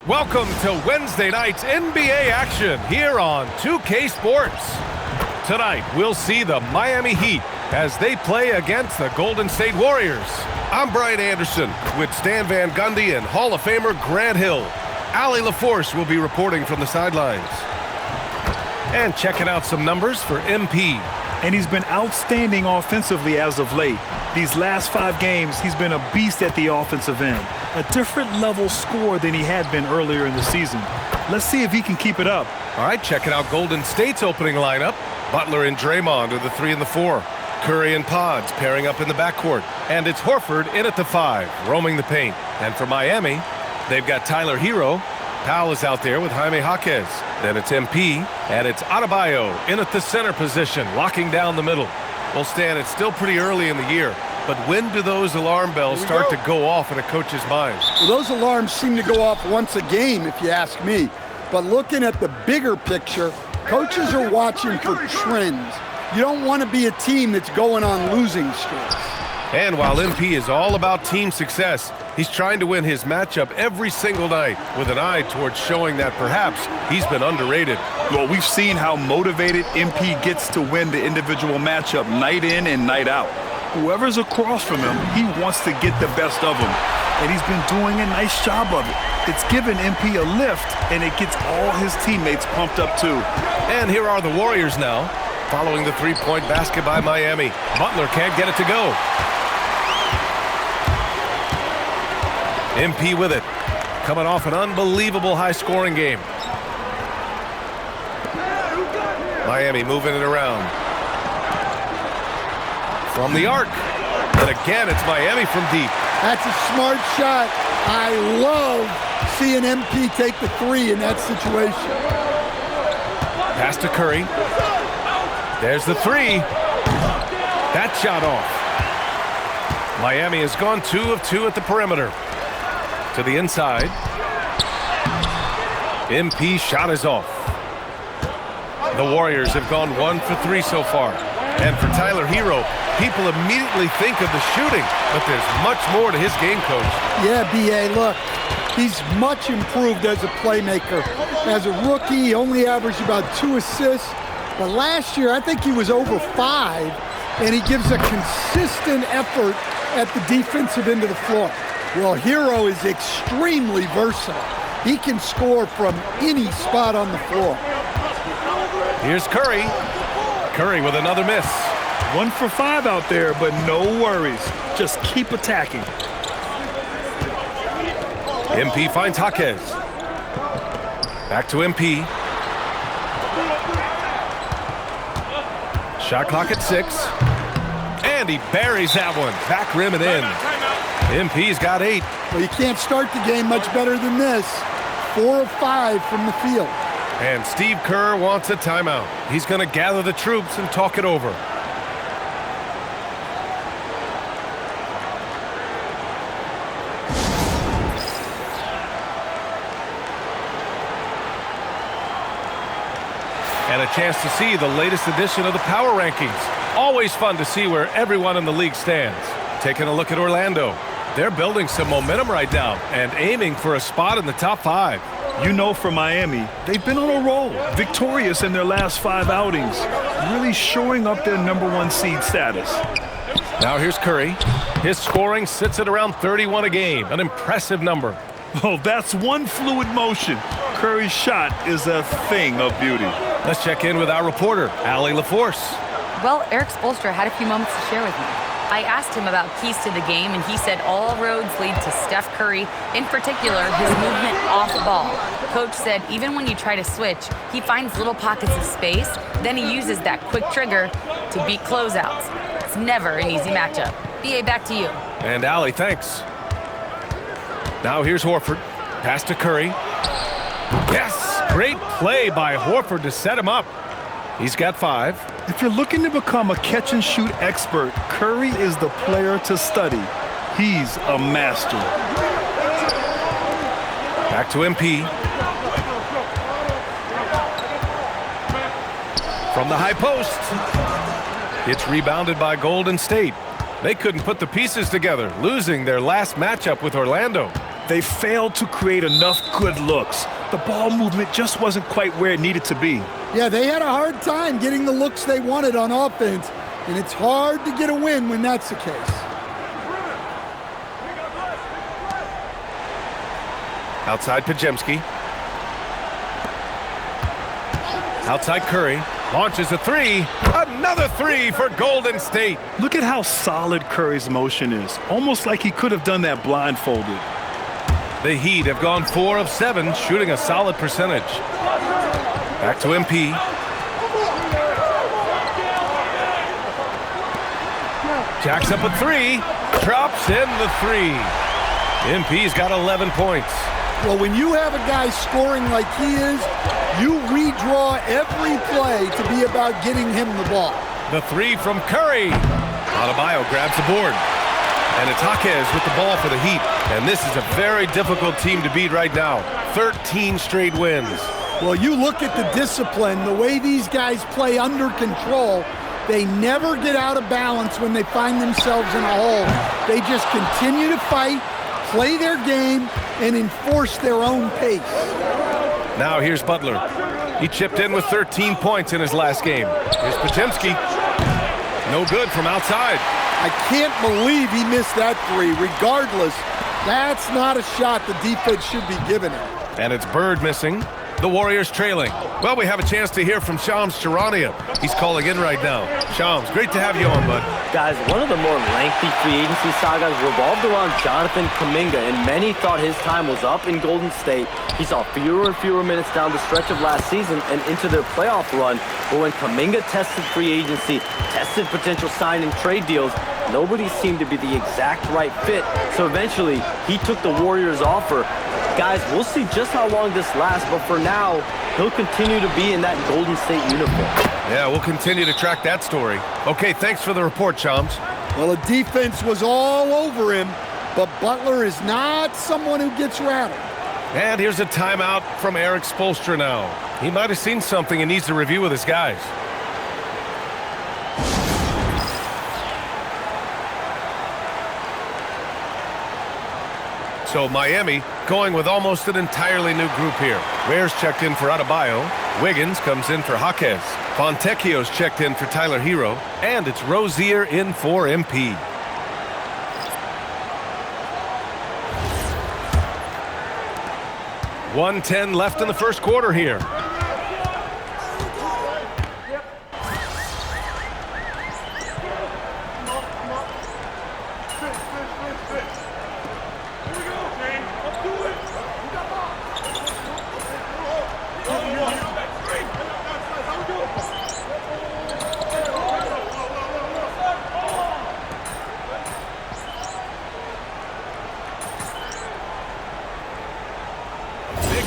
Welcome to Wednesday night's NBA action here on 2K Sports. Tonight, we'll see the Miami Heat as they play against the Golden State Warriors. I'm Brian Anderson with Stan Van Gundy and Hall of Famer Grant Hill. Allie LaForce will be reporting from the sidelines. And checking out some numbers for MP. And he's been outstanding offensively as of late. These last 5 games, he's been a beast at the offensive end. A different level scorer than he had been earlier in the season. Let's see if he can keep it up. All right, checking out Golden State's opening lineup. Butler and Draymond are the 3 and the 4. Curry and Pods pairing up in the backcourt. And it's Horford in at the 5, roaming the paint. And for Miami, they've got Tyler Hero. Powell is out there with Jaime Jaquez. Then it's MP, and it's Adebayo in at the center position, locking down the middle. Well, Stan, it's still pretty early in the year, but when do those alarm bells start to go off in a coach's mind? Well, those alarms seem to go off once a game, if you ask me. But looking at the bigger picture, coaches are watching for trends. You don't want to be a team that's going on losing streaks. And while MP is all about team success, he's trying to win his matchup every single night with an eye towards showing that perhaps he's been underrated. Well, we've seen how motivated MP gets to win the individual matchup night in and night out. Whoever's across from him, he wants to get the best of him. And he's been doing a nice job of it. It's given MP a lift, and it gets all his teammates pumped up too. And here are the Warriors now, following the three-point basket by Miami. Butler can't get it to go. MP with it, coming off an unbelievable high-scoring game. Miami moving it around. From the arc. And again, it's Miami from deep. That's a smart shot. I love seeing MP take the 3 in that situation. Pass to Curry. There's the 3. That shot off. Miami has gone 2 of 2 at the perimeter. To the inside. MP shot is off. The Warriors have gone 1 for 3 so far. And for Tyler Hero, people immediately think of the shooting, but there's much more to his game, Coach. Yeah, B.A., look, he's much improved as a playmaker. As a rookie, he only averaged about 2 assists. But last year, I think he was over 5, and he gives a consistent effort at the defensive end of the floor. Well, Hero is extremely versatile. He can score from any spot on the floor. Here's Curry. Curry with another miss. 1 for 5 out there, but no worries. Just keep attacking. MP finds Jaquez. Back to MP. Shot clock at 6. And he buries that one. Back rim and in. MP's got 8. Well, you can't start the game much better than this. 4 of 5 from the field. And Steve Kerr wants a timeout. He's going to gather the troops and talk it over. And a chance to see the latest edition of the Power Rankings. Always fun to see where everyone in the league stands. Taking a look at Orlando. They're building some momentum right now and aiming for a spot in the top 5. You know, for Miami, they've been on a roll, victorious in their last 5 outings, really showing up their #1 seed status. Now here's Curry. His scoring sits at around 31 a game, an impressive number. Oh, that's one fluid motion. Curry's shot is a thing of beauty. Let's check in with our reporter, Allie LaForce. Well, Eric Spoelstra had a few moments to share with me. I asked him about keys to the game, and he said all roads lead to Steph Curry, in particular, his movement off ball. Coach said even when you try to switch, he finds little pockets of space, then he uses that quick trigger to beat closeouts. It's never an easy matchup. BA, back to you. And Allie, thanks. Now here's Horford. Pass to Curry. Yes! Great play by Horford to set him up. He's got 5. If you're looking to become a catch-and-shoot expert, Curry is the player to study. He's a master. Back to MP. From the high post. It's rebounded by Golden State. They couldn't put the pieces together, losing their last matchup with Orlando. They failed to create enough good looks. The ball movement just wasn't quite where it needed to be. Yeah, they had a hard time getting the looks they wanted on offense, and it's hard to get a win when that's the case. Outside Podziemski. Outside Curry. Launches a three. Another three for Golden State. Look at how solid Curry's motion is. Almost like he could have done that blindfolded. The Heat have gone 4 of 7, shooting a solid percentage. Back to MP. Jacks up a three. Drops in the three. MP's got 11 points. Well, when you have a guy scoring like he is, you redraw every play to be about getting him the ball. The three from Curry. Adebayo grabs the board. And it's Jaquez with the ball for the Heat. And this is a very difficult team to beat right now. 13 straight wins. Well, you look at the discipline, the way these guys play under control, they never get out of balance when they find themselves in a hole. They just continue to fight, play their game, and enforce their own pace. Now here's Butler. He chipped in with 13 points in his last game. Here's Podziemski. No good from outside. I can't believe he missed that three. Regardless, that's not a shot the defense should be giving him. And it's Bird missing. The Warriors trailing. Well, we have a chance to hear from Shams Charania. He's calling in right now. Shams, great to have you on, bud. Guys, one of the more lengthy free agency sagas revolved around Jonathan Kuminga, and many thought his time was up in Golden State. He saw fewer and fewer minutes down the stretch of last season and into their playoff run. But when Kuminga tested free agency, tested potential sign and trade deals, nobody seemed to be the exact right fit. So eventually, he took the Warriors' offer. Guys, we'll see just how long this lasts, but for now, he'll continue to be in that Golden State uniform. Yeah, we'll continue to track that story. Okay, thanks for the report, Shams. Well, the defense was all over him, but Butler is not someone who gets rattled. And here's a timeout from Eric Spoelstra now. He might have seen something and needs to review with his guys. So Miami going with almost an entirely new group here. Ware's checked in for Adebayo. Wiggins comes in for Jaquez. Fontecchio's checked in for Tyler Hero. And it's Rozier in for MP. .110 left in the first quarter here.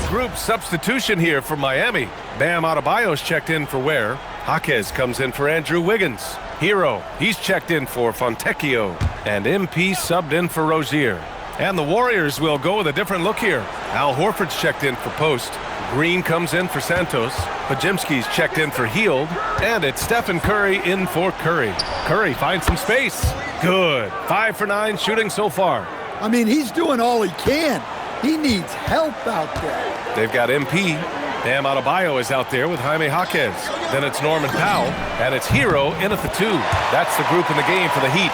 Group substitution here for Miami. Bam Adebayo's checked in for Ware. Jaquez comes in for Andrew Wiggins. Hero, he's checked in for Fontecchio. And MP subbed in for Rozier. And the Warriors will go with a different look here. Al Horford's checked in for Post. Green comes in for Santos. Podziemski's checked in for Hield. And it's Stephen Curry in for Curry. Curry finds some space. Good. 5 for 9 shooting so far. I mean, he's doing all he can. He needs help out there. They've got MP. Bam Adebayo is out there with Jaime Jaquez. Then it's Norman Powell, and it's Hero in at the 2. That's the group in the game for the Heat.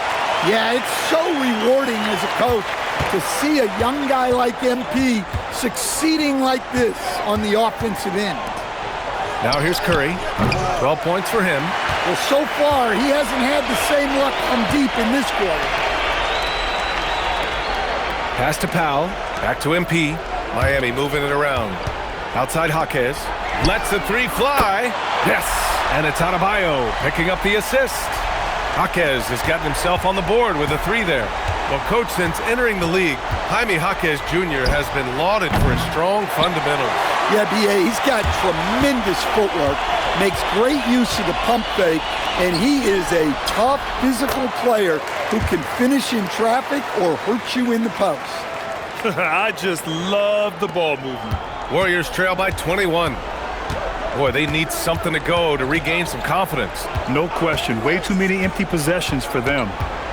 Yeah, it's so rewarding as a coach to see a young guy like MP succeeding like this on the offensive end. Now here's Curry. 12 points for him. Well, so far, he hasn't had the same luck from deep in this quarter. Pass to Powell. Back to MP. Miami moving it around. Outside Jaquez. Lets the 3 fly. Yes! And it's Adebayo picking up the assist. Jaquez has gotten himself on the board with a 3 there. Well, coach, since entering the league, Jaime Jaquez Jr. has been lauded for his strong fundamentals. Yeah, B.A., he's got tremendous footwork, makes great use of the pump fake, and he is a tough physical player who can finish in traffic or hurt you in the post. I just love the ball movement. Warriors trail by 21. Boy, they need something to go to regain some confidence. No question. Way too many empty possessions for them.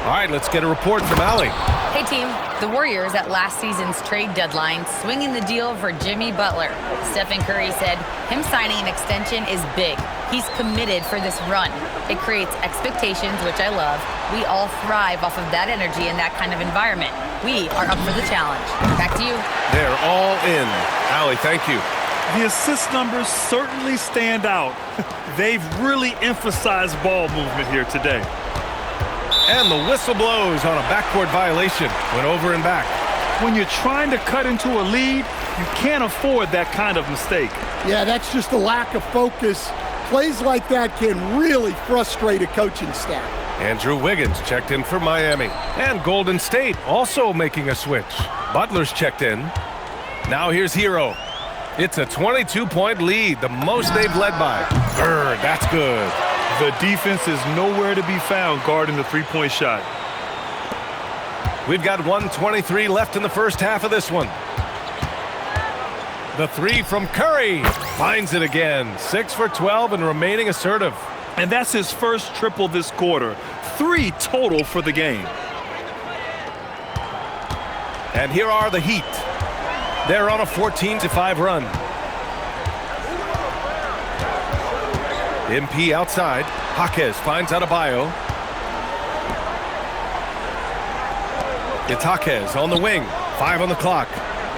All right, let's get a report from Allie. Hey team, the Warriors at last season's trade deadline swinging the deal for Jimmy Butler. Stephen Curry said him signing an extension is big. He's committed for this run. It creates expectations, which I love. We all thrive off of that energy in that kind of environment. We are up for the challenge. Back to you. They're all in. Allie, thank you. The assist numbers certainly stand out. They've really emphasized ball movement here today. And the whistle blows on a backcourt violation. Went over and back. When you're trying to cut into a lead, you can't afford that kind of mistake. Yeah, that's just a lack of focus. Plays like that can really frustrate a coaching staff. Andrew Wiggins checked in for Miami. And Golden State also making a switch. Butler's checked in. Now here's Hero. It's a 22-point lead, the most they've led by. Bird, that's good. The defense is nowhere to be found guarding the three-point shot. We've got 1:23 left in the first half of this one. The three from Curry. Finds it again. 6 for 12 and remaining assertive. And that's his first triple this quarter. 3 total for the game. And here are the Heat. They're on a 14-5 run. MP outside. Jaquez finds Adebayo. It's Jaquez on the wing. 5 on the clock.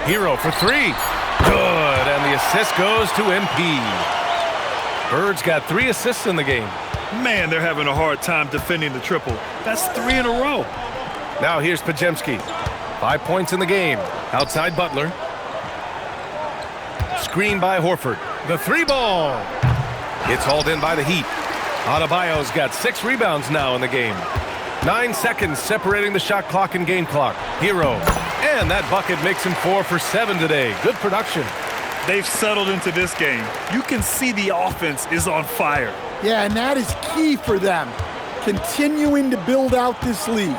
Hero for 3. Good. And the assist goes to MP. Bird's got 3 assists in the game. Man, they're having a hard time defending the triple. That's 3 in a row. Now here's Podziemski. 5 points in the game. Outside Butler. Screen by Horford. The 3-ball. It's hauled in by the Heat. Adebayo's got 6 rebounds now in the game. 9 seconds separating the shot clock and game clock. Hero. And that bucket makes him 4 for 7 today. Good production. They've settled into this game. You can see the offense is on fire. Yeah, and that is key for them. Continuing to build out this lead.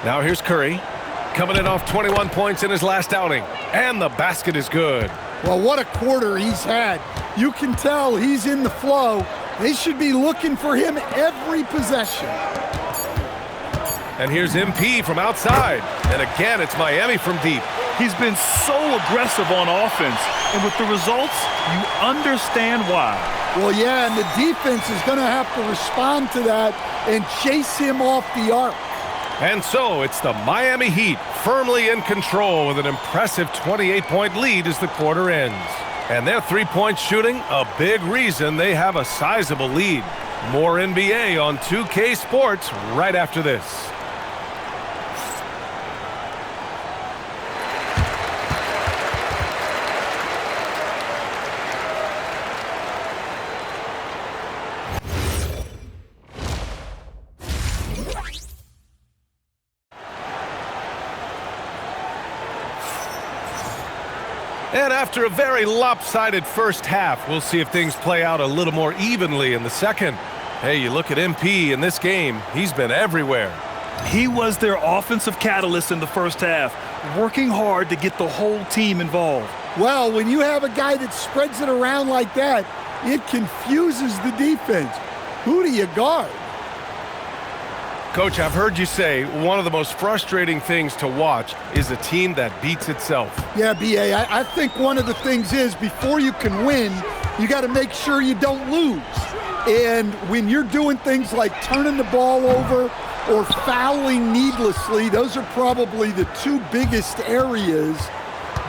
Now here's Curry. Coming in off 21 points in his last outing. And the basket is good. Well, what a quarter he's had. You can tell he's in the flow. They should be looking for him every possession. And here's MP from outside. And again, it's Miami from deep. He's been so aggressive on offense, and with the results, you understand why. Well, yeah, and the defense is going to have to respond to that and chase him off the arc. And so it's the Miami Heat firmly in control with an impressive 28-point lead as the quarter ends. And their three-point shooting, a big reason they have a sizable lead. More NBA on 2K Sports right after this. And after a very lopsided first half, we'll see if things play out a little more evenly in the second. Hey, you look at MP in this game, he's been everywhere. He was their offensive catalyst in the first half, working hard to get the whole team involved. Well, when you have a guy that spreads it around like that, it confuses the defense. Who do you guard? Coach, I've heard you say one of the most frustrating things to watch is a team that beats itself. Yeah, B.A., I think one of the things is before you can win, you got to make sure you don't lose. And when you're doing things like turning the ball over or fouling needlessly, those are probably the 2 biggest areas.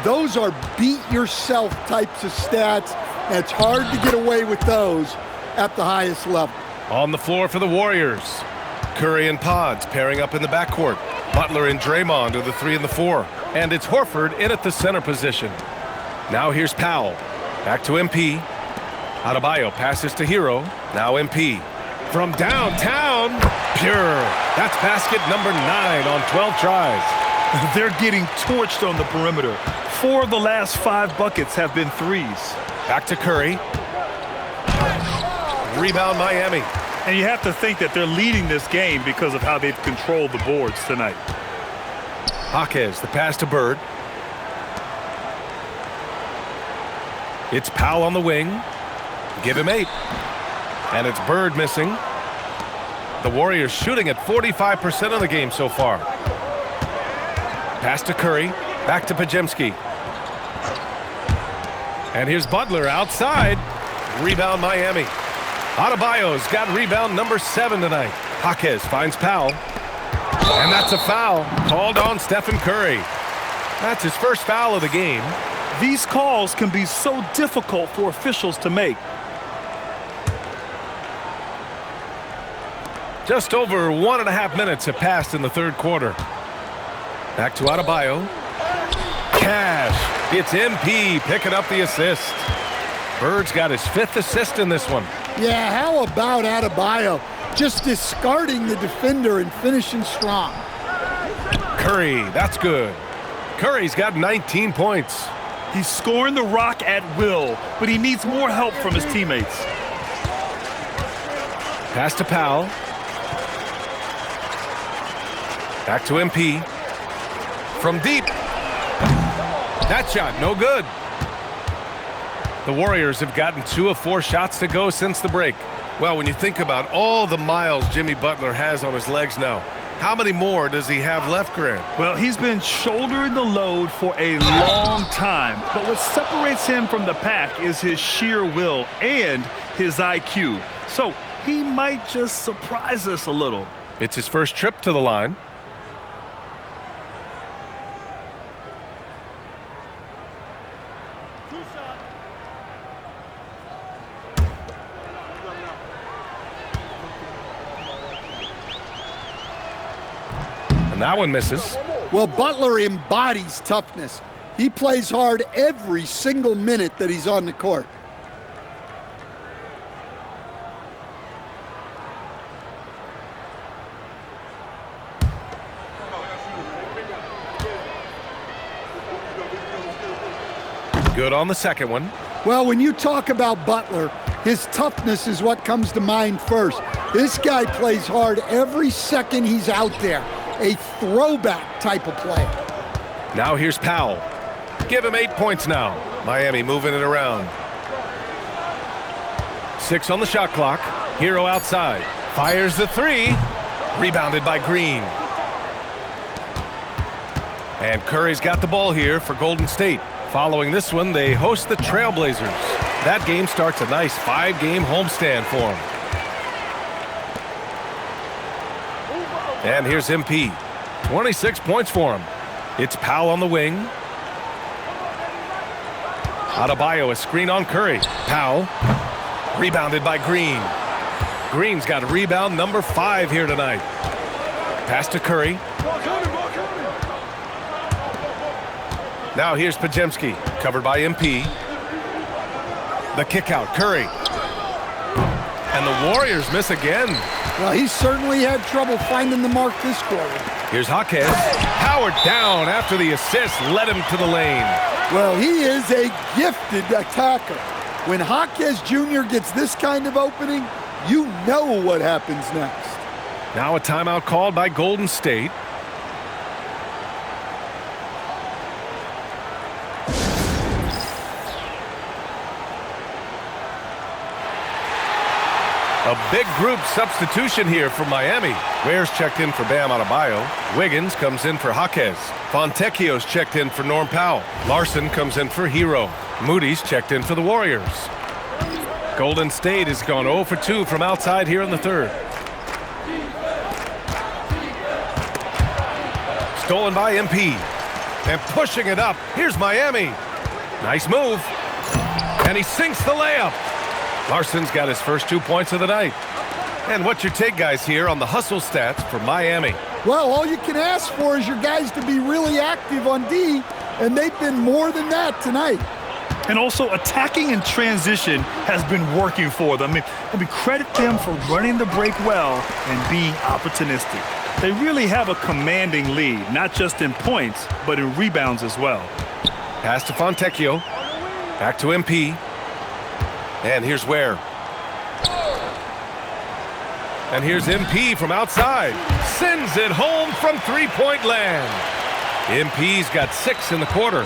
Those are beat-yourself types of stats. And it's hard to get away with those at the highest level. On the floor for the Warriors. Curry and Pods pairing up in the backcourt. Butler and Draymond are the 3 and the 4. And it's Horford in at the center position. Now here's Powell. Back to MP. Adebayo passes to Hero. Now MP. From downtown. Pure. That's basket number 9 on 12 tries. They're getting torched on the perimeter. 4 of the last 5 buckets have been threes. Back to Curry. Rebound Miami. And you have to think that they're leading this game because of how they've controlled the boards tonight. Jaquez, the pass to Bird. It's Powell on the wing. Give him 8. And it's Bird missing. The Warriors shooting at 45% of the game so far. Pass to Curry. Back to Podziemski. And here's Butler outside. Rebound Miami. Adebayo's got rebound number 7 tonight. Jaquez finds Powell. And that's a foul called on Stephen Curry. That's his first foul of the game. These calls can be so difficult for officials to make. Just over 1.5 minutes have passed in the third quarter. Back to Adebayo. Cash. It's MP picking up the assist. Bird's got his 5th assist in this one. Yeah, how about Adebayo? Just discarding the defender and finishing strong. Curry, that's good. Curry's got 19 points. He's scoring the rock at will, but he needs more help from his teammates. Pass to Powell. Back to MP. From deep. That shot, no good. The Warriors have gotten 2 of 4 shots to go since the break. Well, when you think about all the miles Jimmy Butler has on his legs now, how many more does he have left, Grant? Well, he's been shouldering the load for a long time, but what separates him from the pack is his sheer will and his IQ. So he might just surprise us a little. It's his first trip to the line. And that one misses. Well, Butler embodies toughness. He plays hard every single minute that he's on the court. Good on the second one. Well, when you talk about Butler, his toughness is what comes to mind first. This guy plays hard every second he's out there. A throwback type of play. Now here's Powell. Give him 8 points now. Miami moving it around. 6 on the shot clock. Hero outside. Fires the 3. Rebounded by Green. And Curry's got the ball here for Golden State. Following this one, they host the Trailblazers. That game starts a nice 5-game homestand for them. And here's MP. 26 points for him. It's Powell on the wing. Adebayo, a screen on Curry. Powell. Rebounded by Green. Green's got rebound number 5 here tonight. Pass to Curry. Now here's Podziemski. Covered by MP. The kick out. Curry. And the Warriors miss again. Well, he certainly had trouble finding the mark this quarter. Here's Jaquez. Powered down after the assist led him to the lane. Well, he is a gifted attacker. When Jaquez Jr. gets this kind of opening, you know what happens next. Now a timeout called by Golden State. A big group substitution here for Miami. Ware's checked in for Bam Adebayo. Wiggins comes in for Jaquez. Fontecchio's checked in for Norm Powell. Larson comes in for Hero. Moody's checked in for the Warriors. Golden State has gone 0 for 2 from outside here in the third. Stolen by MP. And pushing it up. Here's Miami. Nice move. And he sinks the layup. Larson's got his first 2 points of the night. And what's your take, guys, here on the hustle stats for Miami? Well, all you can ask for is your guys to be really active on D, and they've been more than that tonight. And also, attacking in transition has been working for them. I mean, credit them for running the break well and being opportunistic. They really have a commanding lead, not just in points, but in rebounds as well. Pass to Fontecchio. Back to MP. And here's Ware. And here's MP from outside. Sends it home from three-point land. MP's got 6 in the quarter.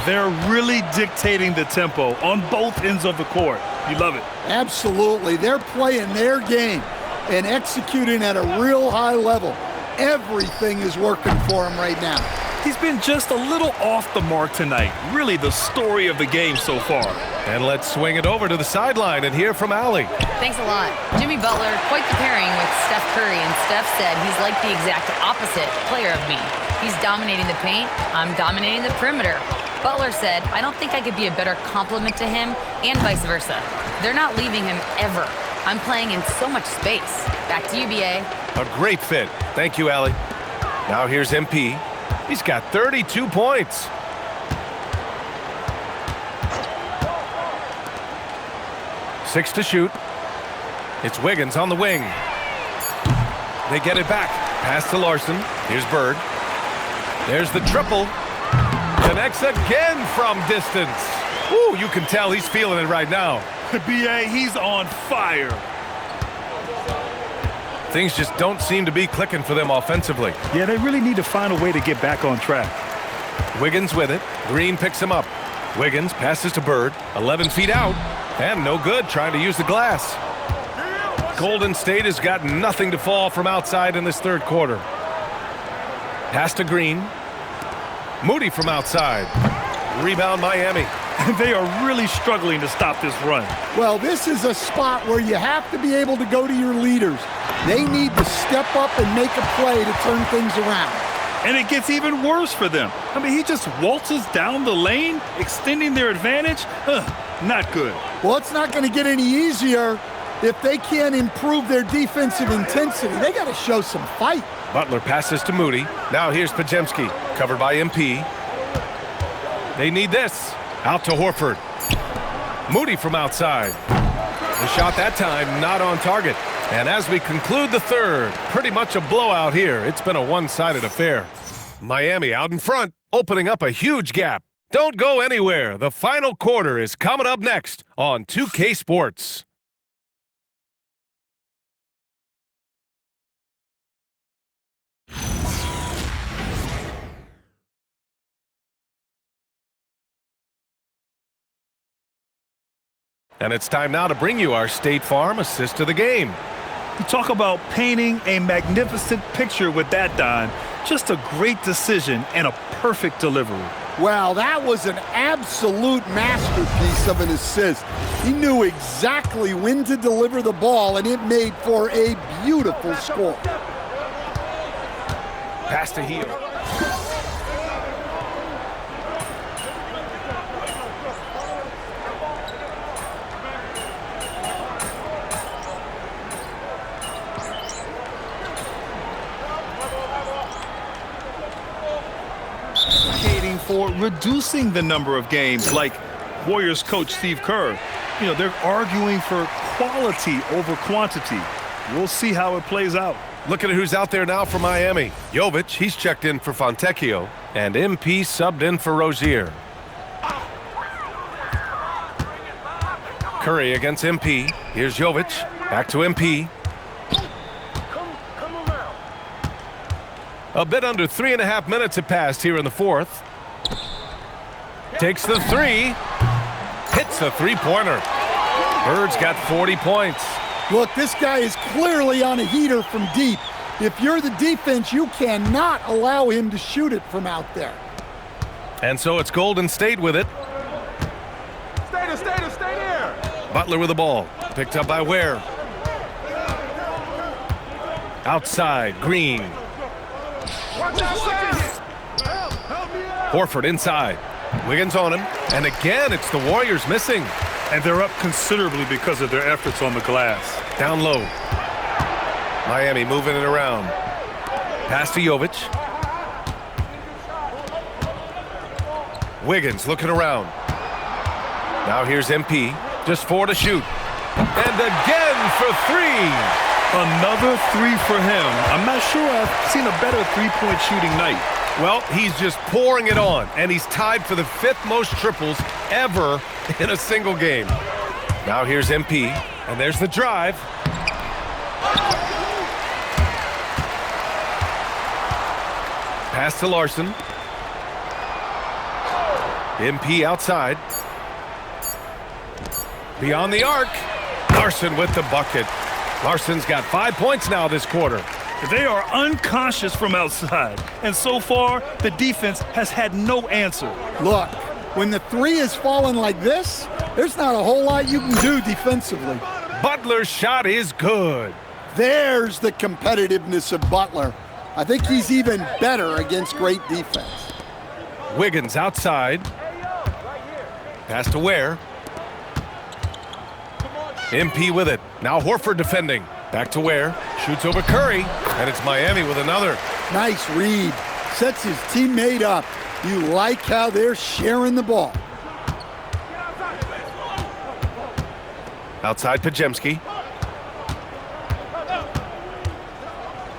They're really dictating the tempo on both ends of the court. You love it. Absolutely. They're playing their game and executing at a real high level. Everything is working for them right now. He's been just a little off the mark tonight. Really the story of the game so far. And let's swing it over to the sideline and hear from Allie. Thanks a lot. Jimmy Butler, quite the pairing with Steph Curry, and Steph said he's like the exact opposite player of me. He's dominating the paint, I'm dominating the perimeter. Butler said, I don't think I could be a better complement to him, and vice versa. They're not leaving him ever. I'm playing in so much space. Back to you, BA. A great fit. Thank you, Allie. Now here's MP. He's got 32 points. Six to shoot. It's Wiggins on the wing. They get it back. Pass to Larson. Here's Bird. There's the triple. Connects again from distance. Ooh, you can tell he's feeling it right now. BA, he's on fire. Things just don't seem to be clicking for them offensively. Yeah, they really need to find a way to get back on track. Wiggins with it. Green picks him up. Wiggins passes to Bird. 11 feet out. And no good trying to use the glass. Golden State has got nothing to fall from outside in this third quarter. Pass to Green. Moody from outside. Rebound Miami. They are really struggling to stop this run. Well, this is a spot where you have to be able to go to your leaders. They need to step up and make a play to turn things around. And it gets even worse for them. I mean, he just waltzes down the lane, extending their advantage. Not good. Well, it's not going to get any easier if they can't improve their defensive intensity. They got to show some fight. Butler passes to Moody. Now here's Podziemski, covered by MP. They need this. Out to Horford. Moody from outside. The shot that time not on target. And as we conclude the third, pretty much a blowout here. It's been a one-sided affair. Miami out in front, opening up a huge gap. Don't go anywhere. The final quarter is coming up next on 2K Sports. And it's time now to bring you our State Farm assist of the game. You talk about painting a magnificent picture with that, Don. Just a great decision and a perfect delivery. Well, that was an absolute masterpiece of an assist. He knew exactly when to deliver the ball, and it made for a beautiful score. Pass to Hield. For reducing the number of games, like Warriors coach Steve Kerr. You know, they're arguing for quality over quantity. We'll see how it plays out. Looking at who's out there now for Miami. Jovic, he's checked in for Fontecchio, and MP subbed in for Rozier. Curry against MP. Here's Jovic. Back to MP. A bit under 3.5 minutes have passed here in the fourth. Takes the three. Hits a three-pointer. Bird's got 40 points. Look, this guy is clearly on a heater from deep. If you're the defense, you cannot allow him to shoot it from out there. And so it's Golden State with it. Stay there. Butler with the ball. Picked up by Ware. Outside, Green. Horford inside. Wiggins on him. And again, it's the Warriors missing. And they're up considerably because of their efforts on the glass. Down low. Miami moving it around. Pass to Jovic. Wiggins looking around. Now here's MP. Just 4 to shoot. And again for 3. Another 3 for him. I'm not sure I've seen a better three-point shooting night. Well, he's just pouring it on, and he's tied for the 5th most triples ever in a single game. Now here's MP, and there's the drive. Pass to Larson. MP outside. Beyond the arc. Larson with the bucket. Larson's got 5 points now this quarter. They are unconscious from outside, and so far, the defense has had no answer. Look, when the three is falling like this, there's not a whole lot you can do defensively. Butler's shot is good. There's the competitiveness of Butler. I think he's even better against great defense. Wiggins outside. Pass to Ware. MP with it. Now Horford defending. Back to Ware. Shoots over Curry. And it's Miami with another. Nice read. Sets his teammate up. You like how they're sharing the ball. Outside Pajemski.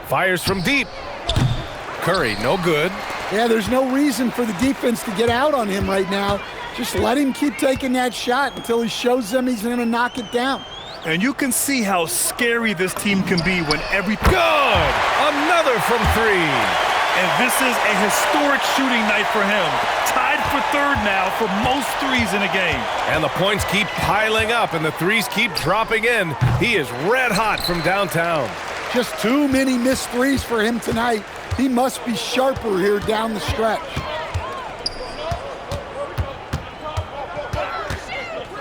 Fires from deep. Curry, no good. Yeah, there's no reason for the defense to get out on him right now. Just let him keep taking that shot until he shows them he's going to knock it down. And you can see how scary this team can be when everything... Good! Another from three. And this is a historic shooting night for him. Tied for third now for most threes in a game. And the points keep piling up and the threes keep dropping in. He is red hot from downtown. Just too many missed threes for him tonight. He must be sharper here down the stretch.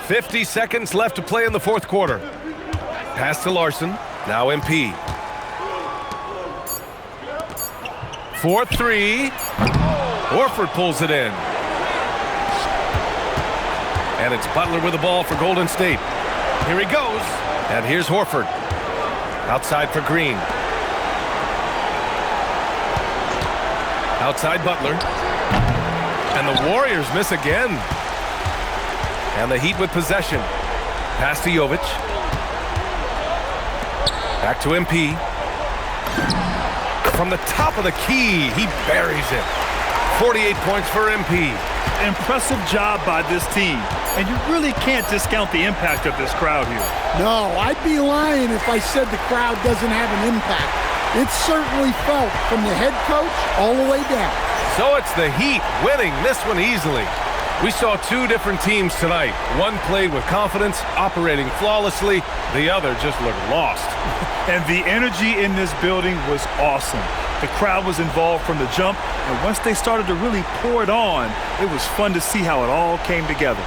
50 seconds left to play in the fourth quarter. Pass to Larson. Now MP. 4-3. Horford pulls it in. And it's Butler with the ball for Golden State. Here he goes. And here's Horford. Outside for Green. Outside Butler. And the Warriors miss again. And the Heat with possession. Pass to Jovic. Back to MP. From the top of the key, he buries it. 48 points for MP. Impressive job by this team. And you really can't discount the impact of this crowd here. No, I'd be lying if I said the crowd doesn't have an impact. It's certainly felt from the head coach all the way down. So it's the Heat winning this one easily. We saw two different teams tonight. One played with confidence, operating flawlessly. The other just looked lost. And the energy in this building was awesome. The crowd was involved from the jump, and once they started to really pour it on, it was fun to see how it all came together.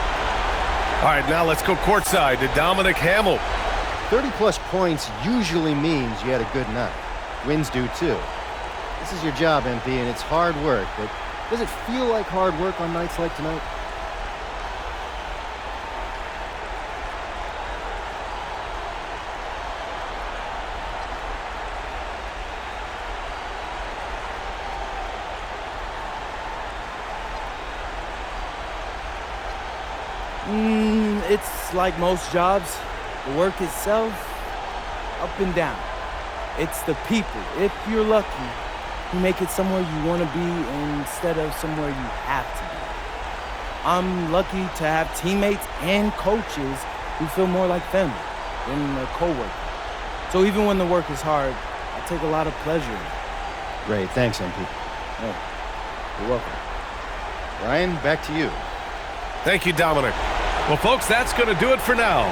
All right, now let's go courtside to Dominic Hamill. 30-plus points usually means you had a good night. Wins do, too. This is your job, MP, and it's hard work, but does it feel like hard work on nights like tonight? It's like most jobs. The work itself, up and down. It's the people. If you're lucky, you make it somewhere you want to be instead of somewhere you have to be. I'm lucky to have teammates and coaches who feel more like family than a coworker. So even when the work is hard, I take a lot of pleasure in it. Great, thanks, MP. Oh, you're welcome. Ryan, back to you. Thank you, Dominic. Well, folks, that's going to do it for now.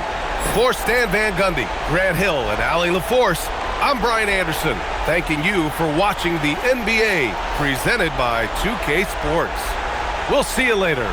For Stan Van Gundy, Grant Hill, and Allie LaForce, I'm Brian Anderson, thanking you for watching the NBA presented by 2K Sports. We'll see you later.